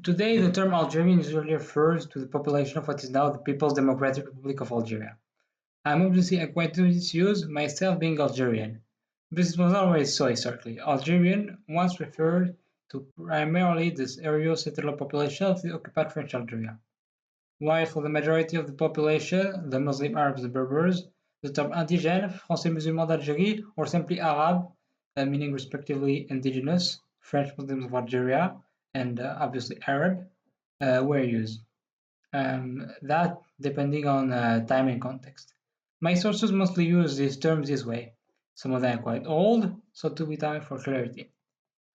Today, the term Algerian usually refers to the population of what is now the People's Democratic Republic of Algeria. I'm obviously acquainted with its use, myself being Algerian. This was not always so historically. Algerian once referred to primarily the Aryo settler population of the occupied French Algeria. While for the majority of the population, the Muslim Arabs and Berbers, the term indigène, Français musulman d'Algérie, or simply Arab, meaning respectively indigenous, French Muslims of Algeria, and obviously Arab, were used. That depending on time and context. My sources mostly use these terms this way. Some of them are quite old, so to be time for clarity.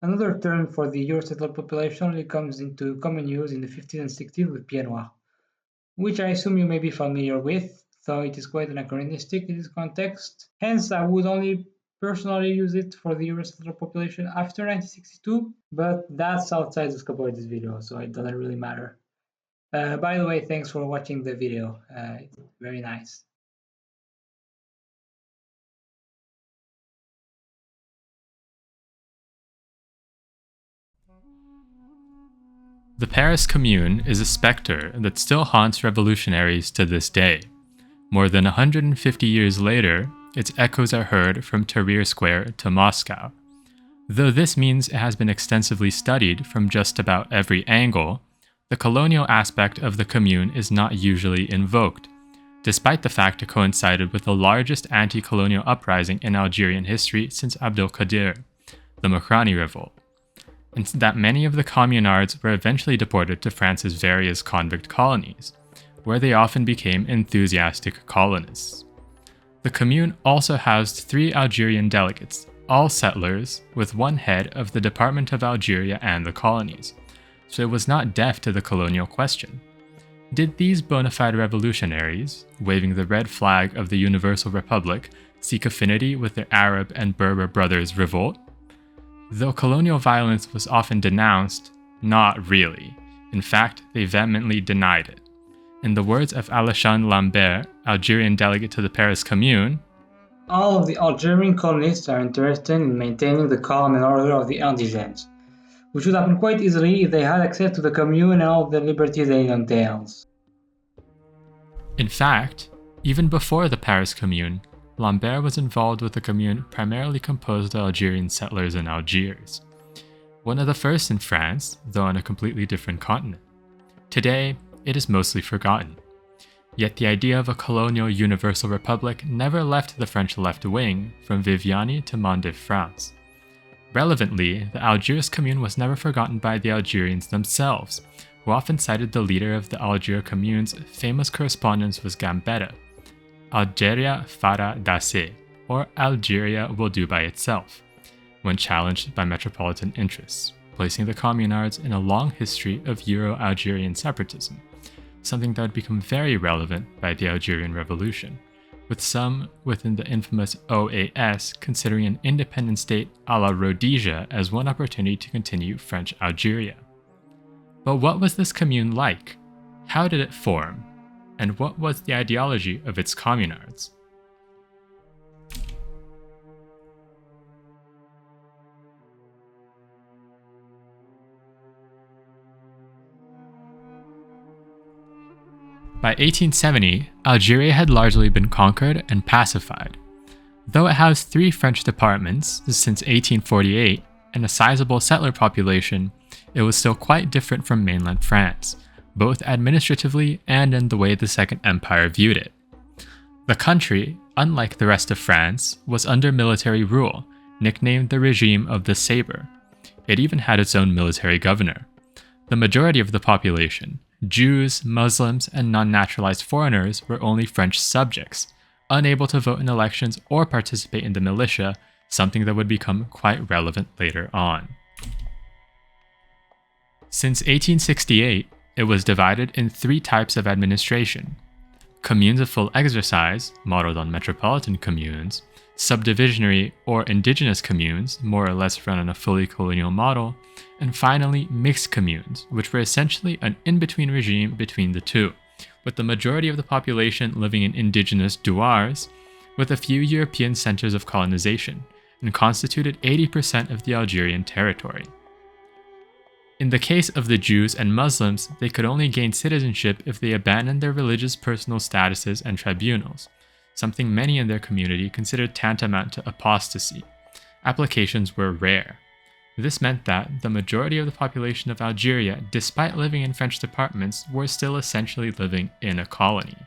Another term for the Euro-settler population only comes into common use in the 50s and 60s with pieds noirs, which I assume you may be familiar with, though it is quite anachronistic in this context. Hence, I would only personally use it for the Euro-settler population after 1962, but that's outside the scope of this video, so it doesn't really matter. By the way, thanks for watching the video. It's very nice. The Paris Commune is a specter that still haunts revolutionaries to this day. More than 150 years later, its echoes are heard from Tahrir Square to Moscow. Though this means it has been extensively studied from just about every angle, the colonial aspect of the Commune is not usually invoked, despite the fact it coincided with the largest anti-colonial uprising in Algerian history since Abdelkader, the Mokrani Revolt, and that many of the communards were eventually deported to France's various convict colonies, where they often became enthusiastic colonists. The Commune also housed 3 Algerian delegates, all settlers, with one head of the Department of Algeria and the colonies, so it was not deaf to the colonial question. Did these bona fide revolutionaries, waving the red flag of the Universal Republic, seek affinity with their Arab and Berber brothers' revolt? Though colonial violence was often denounced, not really. In fact, they vehemently denied it. In the words of Alain Lambert, Algerian delegate to the Paris Commune, all of the Algerian colonists are interested in maintaining the calm and order of the indigènes, which would happen quite easily if they had access to the Commune and all the liberties it entails. In fact, even before the Paris Commune, Lambert was involved with a commune primarily composed of Algerian settlers in Algiers, one of the first in France, though on a completely different continent. Today, it is mostly forgotten. Yet the idea of a colonial universal republic never left the French left wing, from Viviani to Mont-de-France. Relevantly, the Algiers Commune was never forgotten by the Algerians themselves, who often cited the leader of the Algiers Commune's famous correspondence was Gambetta, Algeria fara d'assez, or Algeria will do by itself, when challenged by metropolitan interests, placing the communards in a long history of Euro-Algerian separatism, something that would become very relevant by the Algerian Revolution, with some within the infamous OAS considering an independent state a la Rhodesia as one opportunity to continue French Algeria. But what was this commune like? How did it form? And what was the ideology of its communards? By 1870, Algeria had largely been conquered and pacified. Though it housed 3 French departments since 1848 and a sizable settler population, it was still quite different from mainland France, both administratively and in the way the Second Empire viewed it. The country, unlike the rest of France, was under military rule, nicknamed the regime of the saber. It even had its own military governor. The majority of the population, Jews, Muslims, and non-naturalized foreigners, were only French subjects, unable to vote in elections or participate in the militia, something that would become quite relevant later on. Since 1868, it was divided in 3 types of administration: communes of full exercise, modeled on metropolitan communes, subdivisionary or indigenous communes, more or less run on a fully colonial model, and finally mixed communes, which were essentially an in-between regime between the two, with the majority of the population living in indigenous douars, with a few European centers of colonization, and constituted 80% of the Algerian territory. In the case of the Jews and Muslims, they could only gain citizenship if they abandoned their religious personal statuses and tribunals, something many in their community considered tantamount to apostasy. Applications were rare. This meant that the majority of the population of Algeria, despite living in French departments, were still essentially living in a colony.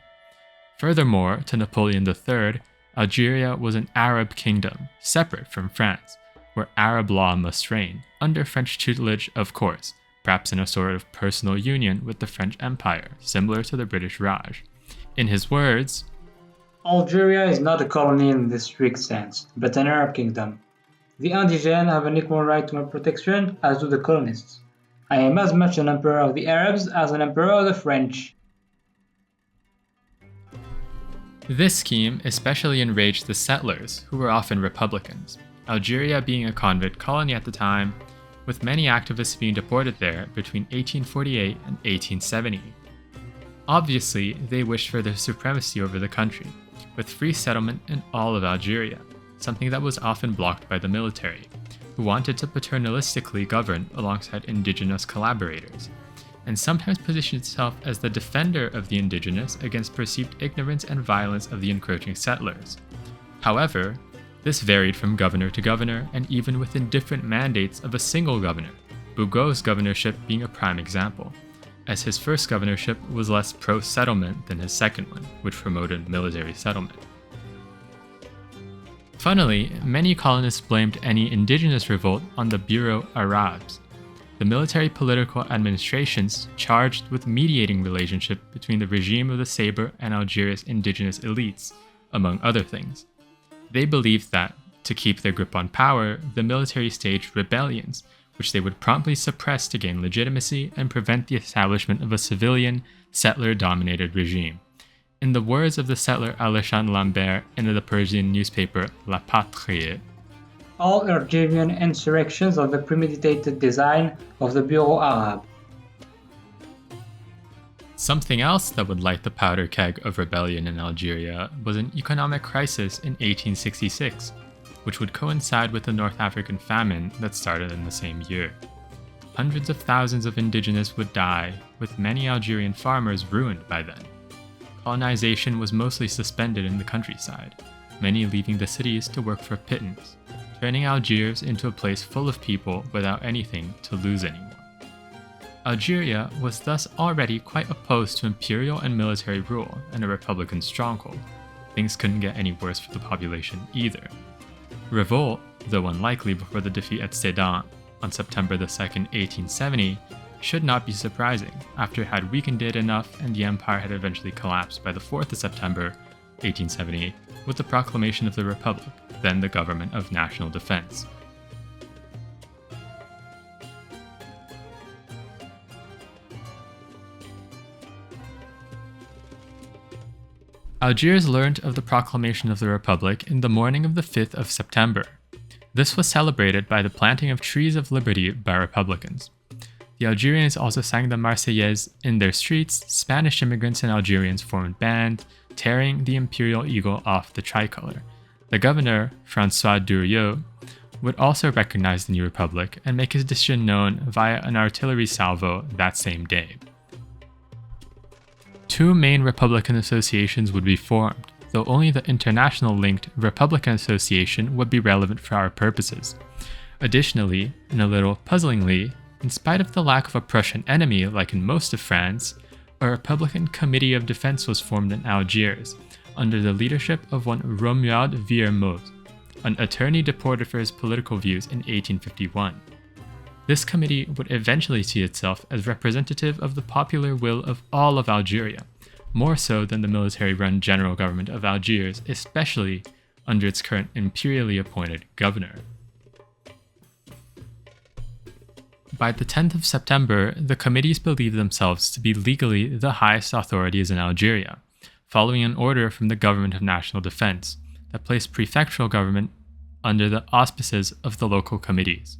Furthermore, to Napoleon III, Algeria was an Arab kingdom, separate from France, where Arab law must reign, under French tutelage of course, perhaps in a sort of personal union with the French Empire, similar to the British Raj. In his words, Algeria is not a colony in the strict sense, but an Arab kingdom. The indigènes have an equal right to my protection as do the colonists. I am as much an emperor of the Arabs as an emperor of the French. This scheme especially enraged the settlers, who were often Republicans, Algeria being a convict colony at the time, with many activists being deported there between 1848 and 1870. Obviously, they wished for their supremacy over the country, with free settlement in all of Algeria, something that was often blocked by the military, who wanted to paternalistically govern alongside indigenous collaborators, and sometimes positioned itself as the defender of the indigenous against perceived ignorance and violence of the encroaching settlers. However, this varied from governor to governor and even within different mandates of a single governor, Bugeaud's governorship being a prime example, as his first governorship was less pro-settlement than his second one, which promoted military settlement. Funnily, many colonists blamed any indigenous revolt on the Bureau Arabes, the military political administrations charged with mediating relationship between the regime of the Sabre and Algeria's indigenous elites, among other things. They believed that, to keep their grip on power, the military staged rebellions, which they would promptly suppress to gain legitimacy and prevent the establishment of a civilian, settler-dominated regime. In the words of the settler Alexandre Lambert in the Parisian newspaper La Patrie, all Algerian insurrections are the premeditated design of the Bureau Arabe. Something else that would light the powder keg of rebellion in Algeria was an economic crisis in 1866, which would coincide with the North African famine that started in the same year. Hundreds of thousands of indigenous would die, with many Algerian farmers ruined by then. Colonization was mostly suspended in the countryside, many leaving the cities to work for pittance, turning Algiers into a place full of people without anything to lose anymore. Algeria was thus already quite opposed to imperial and military rule and a republican stronghold. Things couldn't get any worse for the population either. Revolt, though unlikely before the defeat at Sedan on September 2, 1870, should not be surprising after it had weakened it enough and the empire had eventually collapsed by the 4th of September 1870 with the proclamation of the Republic, then the Government of National Defense. Algiers learned of the proclamation of the Republic in the morning of the 5th of September. This was celebrated by the planting of trees of liberty by Republicans. The Algerians also sang the Marseillaise in their streets. Spanish immigrants and Algerians formed bands, tearing the imperial eagle off the tricolor. The governor, François Durieux, would also recognize the new republic and make his decision known via an artillery salvo that same day. Two main Republican associations would be formed, though only the international-linked Republican Association would be relevant for our purposes. Additionally, and a little puzzlingly, in spite of the lack of a Prussian enemy like in most of France, a Republican Committee of Defense was formed in Algiers, under the leadership of one Romuald Viermoz, an attorney deported for his political views in 1851. This committee would eventually see itself as representative of the popular will of all of Algeria, more so than the military-run general government of Algiers, especially under its current imperially appointed governor. By the 10th of September, the committees believed themselves to be legally the highest authorities in Algeria, following an order from the Government of National Defense that placed prefectural government under the auspices of the local committees.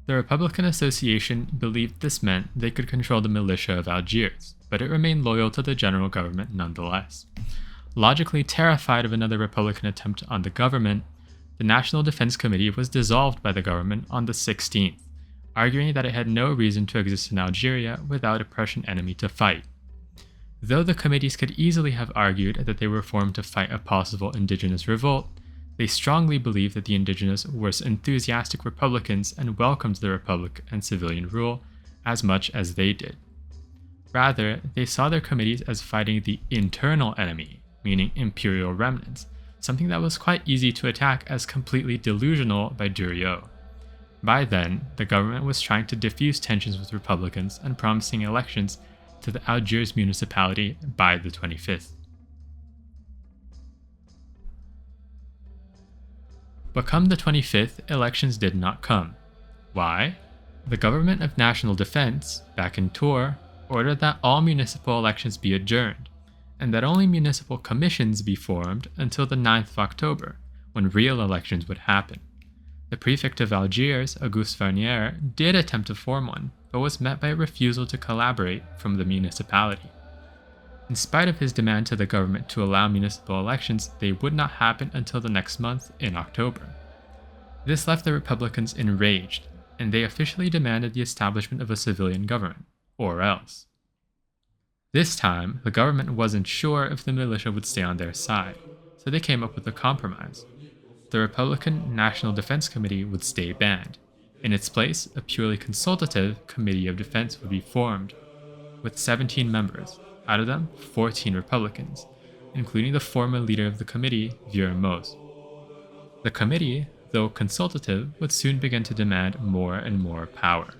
The Republican Association believed this meant they could control the militia of Algiers, but it remained loyal to the general government nonetheless. Logically terrified of another Republican attempt on the government, the National Defense Committee was dissolved by the government on the 16th, arguing that it had no reason to exist in Algeria without a Prussian enemy to fight. Though the committees could easily have argued that they were formed to fight a possible indigenous revolt, they strongly believed that the indigenous were enthusiastic republicans and welcomed the republic and civilian rule as much as they did. Rather, they saw their committees as fighting the internal enemy, meaning imperial remnants, something that was quite easy to attack as completely delusional by Durieux. By then, the government was trying to diffuse tensions with republicans and promising elections to the Algiers municipality by the 25th. But come the 25th, elections did not come. Why? The Government of National Defense, back in Tours, ordered that all municipal elections be adjourned, and that only municipal commissions be formed until the 9th of October, when real elections would happen. The prefect of Algiers, Auguste Vernier, did attempt to form one, but was met by a refusal to collaborate from the municipality. In spite of his demand to the government to allow municipal elections, they would not happen until the next month, in October. This left the Republicans enraged, and they officially demanded the establishment of a civilian government, or else. This time, the government wasn't sure if the militia would stay on their side, so they came up with a compromise. The Republican National Defense Committee would stay banned. In its place, a purely consultative Committee of Defense would be formed, with 17 members, out of them 14 Republicans, including the former leader of the committee, Vuillermoz. The committee, though consultative, would soon begin to demand more and more power.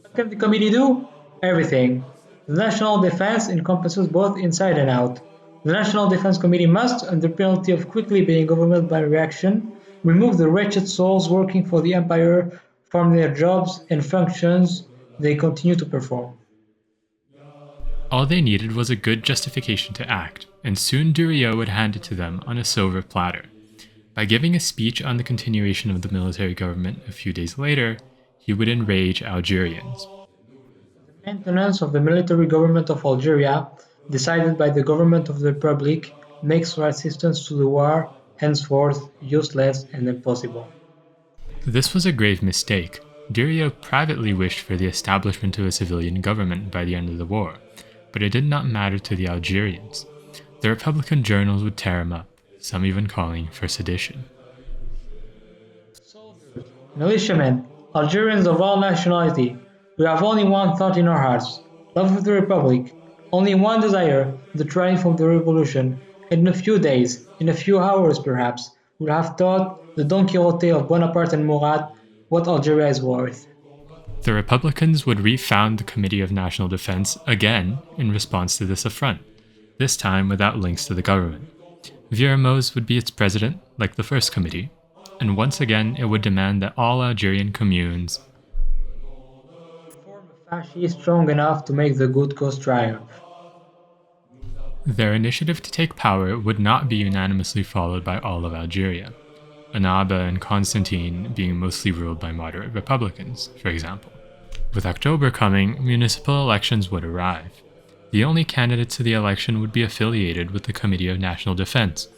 What can the committee do? Everything. The national defense encompasses both inside and out. The National Defense Committee must, under penalty of quickly being overwhelmed by reaction, remove the wretched souls working for the empire from their jobs and functions they continue to perform. All they needed was a good justification to act, and soon Durieux would hand it to them on a silver platter. By giving a speech on the continuation of the military government a few days later, he would enrage Algerians. The maintenance of the military government of Algeria, decided by the government of the Republic, makes resistance to the war henceforth useless and impossible. This was a grave mistake. Durieux privately wished for the establishment of a civilian government by the end of the war, but it did not matter to the Algerians. The Republican journals would tear him up, some even calling for sedition. Soldiers, militiamen, Algerians of all nationality, we have only one thought in our hearts, love of the Republic, only one desire, the triumph of the revolution, and in a few days, in a few hours perhaps, we'll have taught the Don Quixote of Bonaparte and Murat what Algeria is worth. The Republicans would refound the Committee of National Defense again in response to this affront, this time without links to the government. Vuillermoz would be its president, like the first committee, and once again it would demand that all Algerian communes Form a fascist strong enough to make the good cause triumph. Their initiative to take power would not be unanimously followed by all of Algeria, Annaba and Constantine being mostly ruled by moderate Republicans, for example. With October coming, municipal elections would arrive. The only candidates to the election would be affiliated with the Committee of National Defense,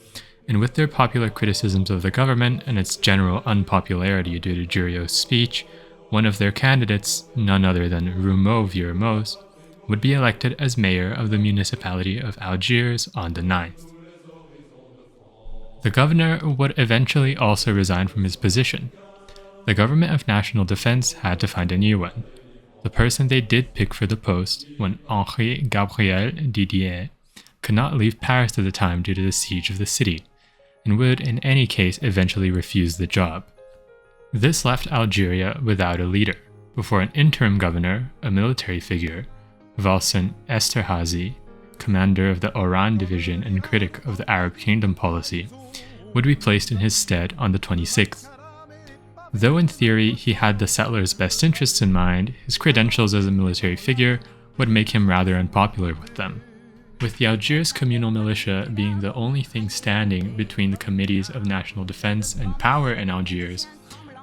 and with their popular criticisms of the government and its general unpopularity due to Durieux's speech, one of their candidates, none other than Vuillermoz, would be elected as mayor of the municipality of Algiers on the 9th. The governor would eventually also resign from his position. The government of national defense had to find a new one. The person they did pick for the post, one Henri Gabriel Didier, could not leave Paris at the time due to the siege of the city, and would in any case eventually refuse the job. This left Algeria without a leader, before an interim governor, a military figure, Valsin Esterhazy, commander of the Oran division and critic of the Arab Kingdom policy, would be placed in his stead on the 26th. Though in theory he had the settlers' best interests in mind, his credentials as a military figure would make him rather unpopular with them. With the Algiers communal militia being the only thing standing between the committees of national defense and power in Algiers,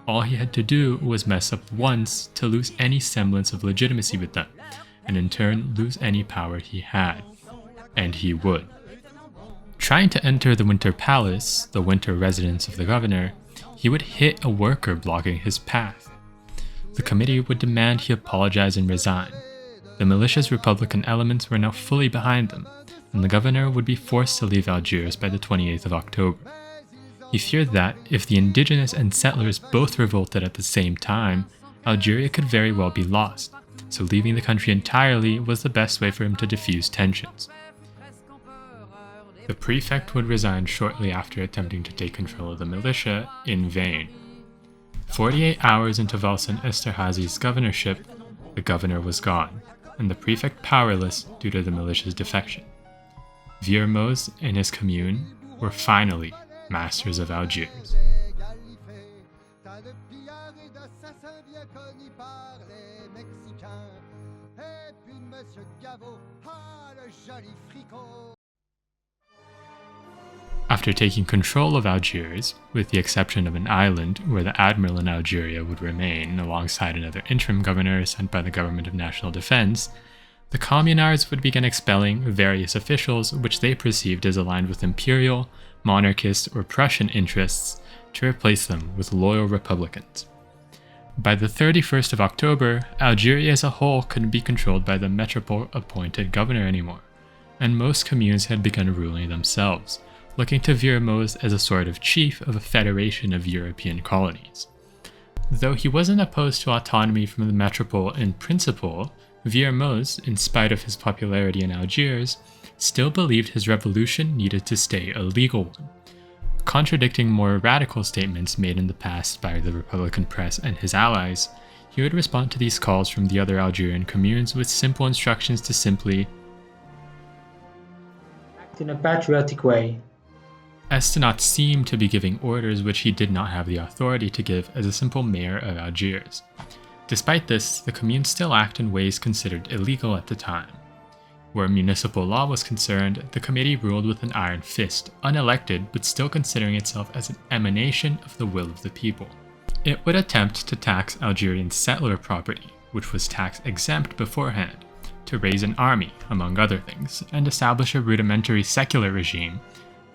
all he had to do was mess up once to lose any semblance of legitimacy with them, and in turn lose any power he had. And he would. Trying to enter the Winter Palace, the winter residence of the governor, he would hit a worker blocking his path. The committee would demand he apologize and resign. The militia's Republican elements were now fully behind them, and the governor would be forced to leave Algiers by the 28th of October. He feared that, if the indigenous and settlers both revolted at the same time, Algeria could very well be lost, so leaving the country entirely was the best way for him to diffuse tensions. The prefect would resign shortly after attempting to take control of the militia, in vain. 48 hours into Valsin Esterhazy's governorship, the governor was gone, and the prefect powerless due to the militia's defection. Vuillermoz and his commune were finally masters of Algiers. After taking control of Algiers, with the exception of an island where the admiral in Algeria would remain alongside another interim governor sent by the Government of National Defense, the communards would begin expelling various officials which they perceived as aligned with imperial, monarchist, or Prussian interests to replace them with loyal republicans. By the 31st of October, Algeria as a whole couldn't be controlled by the metropole-appointed governor anymore, and most communes had begun ruling themselves, looking to Vuillermoz as a sort of chief of a federation of European colonies. Though he wasn't opposed to autonomy from the metropole in principle, Vuillermoz, in spite of his popularity in Algiers, still believed his revolution needed to stay a legal one. Contradicting more radical statements made in the past by the Republican press and his allies, he would respond to these calls from the other Algerian communes with simple instructions to simply act in a patriotic way, as to not seem to be giving orders which he did not have the authority to give as a simple mayor of Algiers. Despite this, the communes still act in ways considered illegal at the time. Where municipal law was concerned, the committee ruled with an iron fist, unelected but still considering itself as an emanation of the will of the people. It would attempt to tax Algerian settler property, which was tax exempt beforehand, to raise an army, among other things, and establish a rudimentary secular regime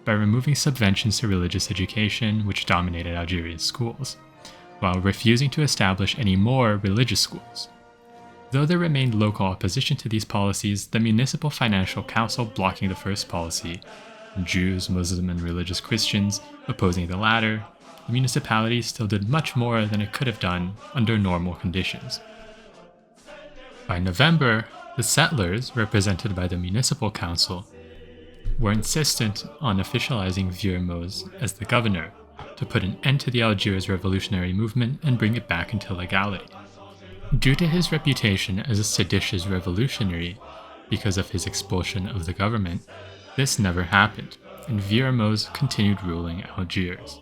by removing subventions to religious education, which dominated Algeria's schools, while refusing to establish any more religious schools. Though there remained local opposition to these policies, the Municipal Financial Council blocking the first policy, Jews, Muslim, and religious Christians opposing the latter, the municipality still did much more than it could have done under normal conditions. By November, the settlers, represented by the Municipal Council, were insistent on officializing Vuillermoz as the governor to put an end to the Algiers revolutionary movement and bring it back into legality. Due to his reputation as a seditious revolutionary, because of his expulsion of the government, this never happened, and Vuillermoz continued ruling Algiers.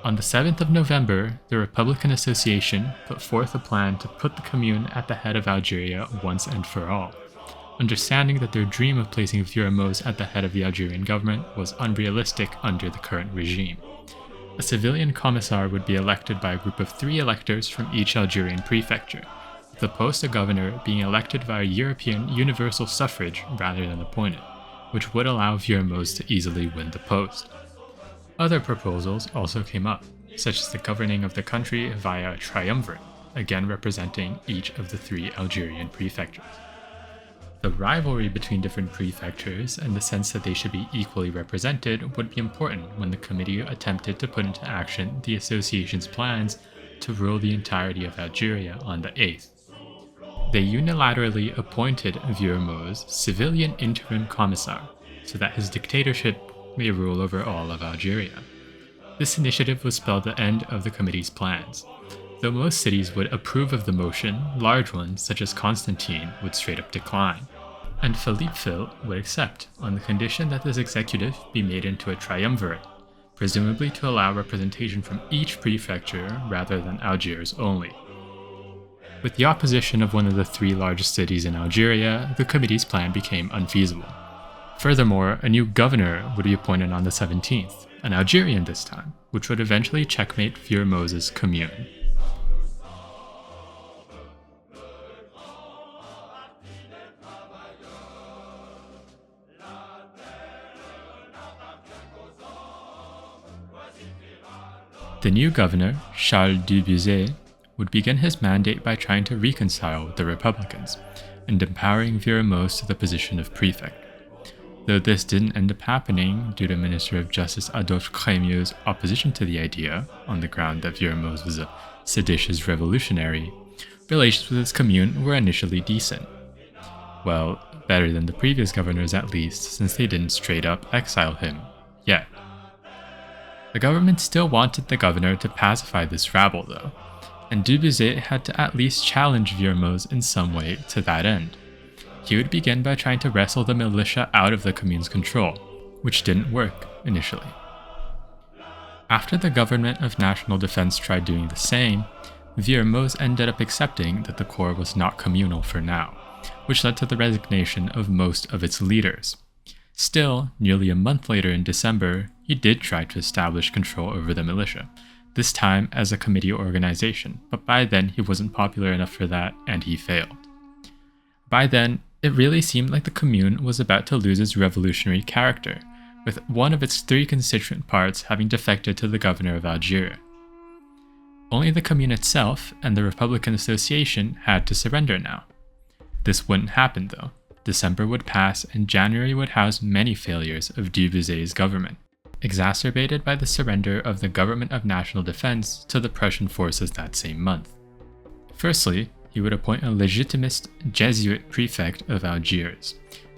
On the 7th of November, the Republican Association put forth a plan to put the Commune at the head of Algeria once and for all, understanding that their dream of placing Vuillermoz at the head of the Algerian government was unrealistic under the current regime. A civilian commissar would be elected by a group of 3 electors from each Algerian prefecture, with the post of governor being elected via European universal suffrage rather than appointed, which would allow Vuillermoz to easily win the post. Other proposals also came up, such as the governing of the country via a triumvirate, again representing each of the 3 Algerian prefectures. The rivalry between different prefectures and the sense that they should be equally represented would be important when the committee attempted to put into action the association's plans to rule the entirety of Algeria on the 8th. They unilaterally appointed Vuillermoz civilian interim commissar so that his dictatorship may rule over all of Algeria. This initiative was spelled the end of the committee's plans. Though most cities would approve of the motion, large ones, such as Constantine, would straight up decline, and Philippeville would accept, on the condition that this executive be made into a triumvirate, presumably to allow representation from each prefecture rather than Algiers only. With the opposition of one of the 3 largest cities in Algeria, the committee's plan became unfeasible. Furthermore, a new governor would be appointed on the 17th, an Algerian this time, which would eventually checkmate Vuillermoz's Commune. The new governor, Charles Dubuisset, would begin his mandate by trying to reconcile with the Republicans and empowering Viermoz to the position of prefect. Though this didn't end up happening due to Minister of Justice Adolphe Crémieux's opposition to the idea, on the ground that Viermoz was a seditious revolutionary, relations with his commune were initially decent. Well, better than the previous governors at least, since they didn't straight up exile him, yet. The government still wanted the governor to pacify this rabble though, and Dubouzet had to at least challenge Viermoz in some way to that end. He would begin by trying to wrestle the militia out of the commune's control, which didn't work initially. After the government of national defense tried doing the same, Viermoz ended up accepting that the corps was not communal for now, which led to the resignation of most of its leaders. Still, nearly a month later in December, he did try to establish control over the militia, this time as a committee organization, but by then he wasn't popular enough for that and he failed. By then, it really seemed like the Commune was about to lose its revolutionary character, with one of its three constituent parts having defected to the governor of Algiers. Only the Commune itself and the Republican Association had to surrender now. This wouldn't happen though. December would pass and January would house many failures of Dubouzet's government, exacerbated by the surrender of the Government of National Defense to the Prussian forces that same month. Firstly, he would appoint a legitimist Jesuit prefect of Algiers.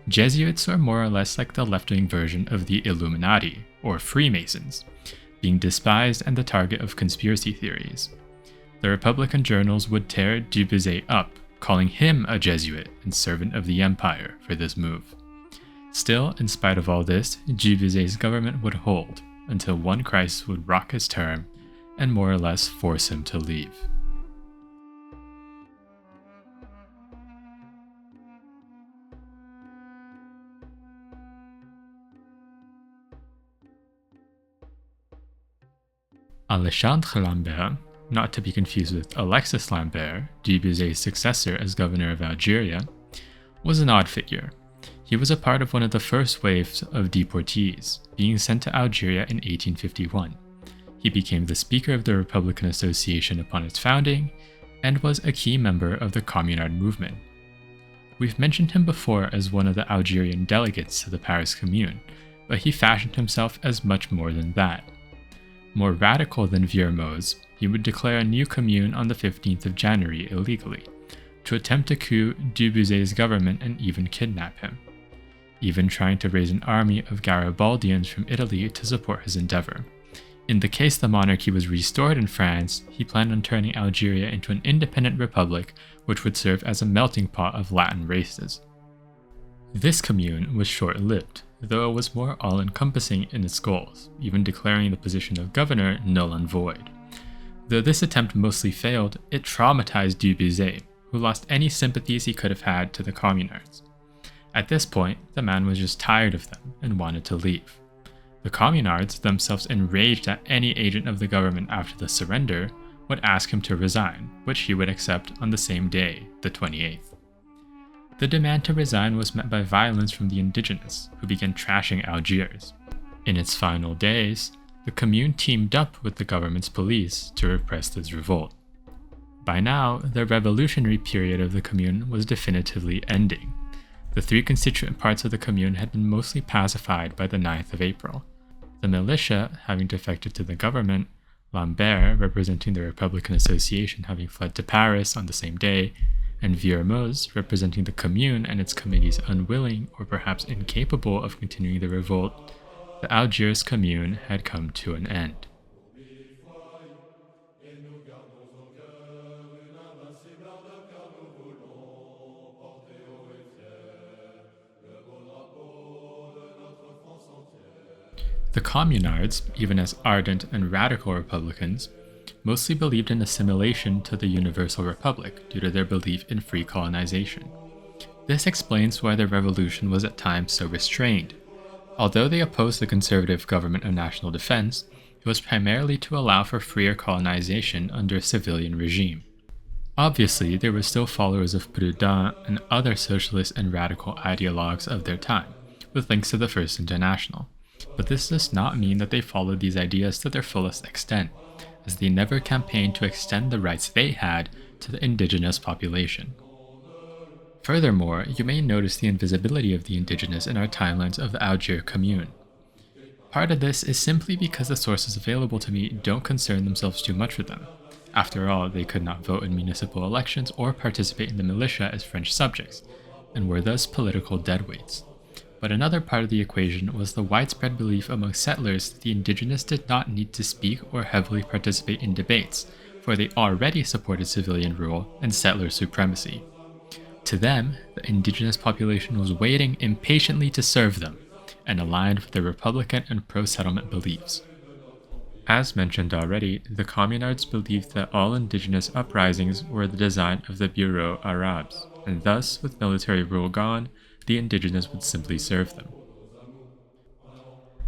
Jesuits are more or less like the left-wing version of the Illuminati, or Freemasons, being despised and the target of conspiracy theories. The Republican journals would tear Dubouzet up, calling him a Jesuit and servant of the empire for this move. Still, in spite of all this, Dubouzet's government would hold, until one crisis would rock his term and more or less force him to leave. Alexandre Lambert, not to be confused with Alexis Lambert, Dubouzet's successor as governor of Algeria, was an odd figure. He was a part of one of the first waves of deportees, being sent to Algeria in 1851. He became the Speaker of the Republican Association upon its founding, and was a key member of the communard movement. We've mentioned him before as one of the Algerian delegates to the Paris Commune, but he fashioned himself as much more than that. More radical than Viermoz, he would declare a new commune on the 15th of January illegally, to attempt to coup Dubouzet's government and even kidnap him, even trying to raise an army of Garibaldians from Italy to support his endeavor. In the case the monarchy was restored in France, he planned on turning Algeria into an independent republic which would serve as a melting pot of Latin races. This commune was short-lived, though it was more all-encompassing in its goals, even declaring the position of governor null and void. Though this attempt mostly failed, it traumatized Dubouzet, who lost any sympathies he could have had to the communards. At this point, the man was just tired of them and wanted to leave. The communards, themselves enraged at any agent of the government after the surrender, would ask him to resign, which he would accept on the same day, the 28th. The demand to resign was met by violence from the indigenous, who began trashing Algiers. In its final days, the Commune teamed up with the government's police to repress this revolt. By now, the revolutionary period of the Commune was definitively ending. The three constituent parts of the Commune had been mostly pacified by the 9th of April. The militia having defected to the government, Lambert, representing the Republican Association, having fled to Paris on the same day, and Viermoz, representing the Commune and its committees unwilling or perhaps incapable of continuing the revolt, the Algiers Commune had come to an end. The communards, even as ardent and radical Republicans, mostly believed in assimilation to the Universal Republic due to their belief in free colonization. This explains why the revolution was at times so restrained. Although they opposed the conservative Government of National Defense, it was primarily to allow for freer colonization under a civilian regime. Obviously, there were still followers of Proudhon and other socialist and radical ideologues of their time, with links to the First International. But this does not mean that they followed these ideas to their fullest extent, as they never campaigned to extend the rights they had to the indigenous population. Furthermore, you may notice the invisibility of the indigenous in our timelines of the Algiers Commune. Part of this is simply because the sources available to me don't concern themselves too much with them. After all, they could not vote in municipal elections or participate in the militia as French subjects, and were thus political deadweights. But another part of the equation was the widespread belief among settlers that the indigenous did not need to speak or heavily participate in debates, for they already supported civilian rule and settler supremacy. To them, the indigenous population was waiting impatiently to serve them, and aligned with their Republican and pro-settlement beliefs. As mentioned already, the communards believed that all indigenous uprisings were the design of the Bureau Arabes, and thus, with military rule gone, the indigenous would simply serve them.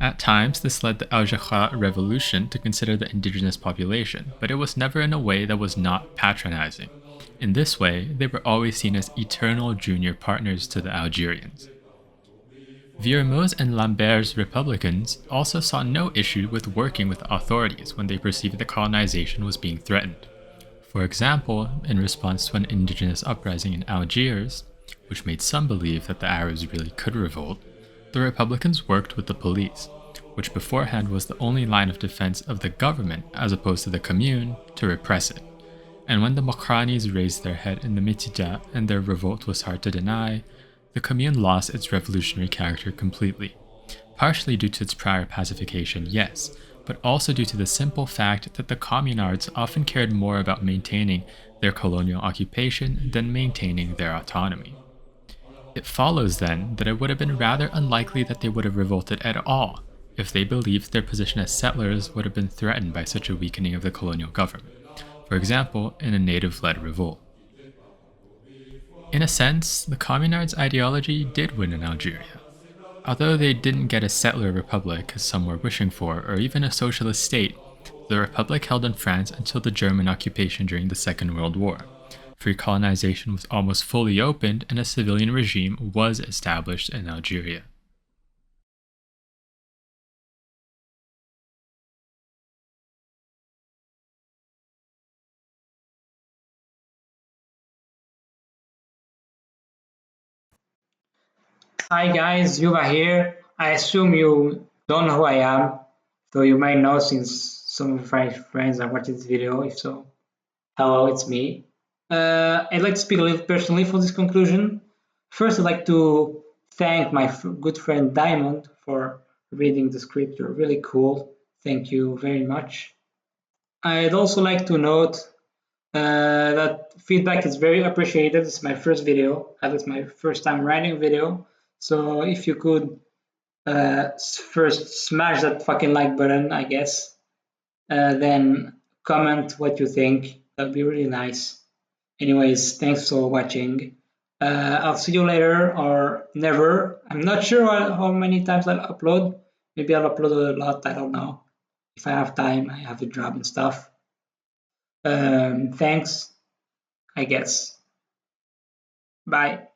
At times, this led the Algiers Revolution to consider the indigenous population, but it was never in a way that was not patronizing. In this way, they were always seen as eternal junior partners to the Algerians. Villermoz and Lambert's Republicans also saw no issue with working with authorities when they perceived that colonization was being threatened. For example, in response to an indigenous uprising in Algiers, which made some believe that the Arabs really could revolt, the Republicans worked with the police, which beforehand was the only line of defense of the government as opposed to the Commune, to repress it. And when the Mokranis raised their head in the Mitidja and their revolt was hard to deny, the Commune lost its revolutionary character completely, partially due to its prior pacification, yes, but also due to the simple fact that the communards often cared more about maintaining their colonial occupation than maintaining their autonomy. It follows then that it would have been rather unlikely that they would have revolted at all if they believed their position as settlers would have been threatened by such a weakening of the colonial government, for example, in a native-led revolt. In a sense, the communards' ideology did win in Algeria. Although they didn't get a settler republic, as some were wishing for, or even a socialist state, the republic held in France until the German occupation during the Second World War. Free colonization was almost fully opened and a civilian regime was established in Algeria. Hi guys, Yuva here. I assume you don't know who I am, though you might know since some of my friends are watching this video. If so, hello, it's me. I'd like to speak a little personally for this conclusion. First, I'd like to thank my good friend Diamond for reading the script. You're really cool. Thank you very much. I'd also like to note that feedback is very appreciated. It's my first video, at least my first time writing a video. So if you could first smash that fucking like button, I guess, then comment what you think. That'd be really nice. Anyways, thanks for watching. I'll see you later or never. I'm not sure how many times I'll upload. Maybe I'll upload a lot, I don't know. If I have time, I have a job and stuff. Thanks, I guess. Bye.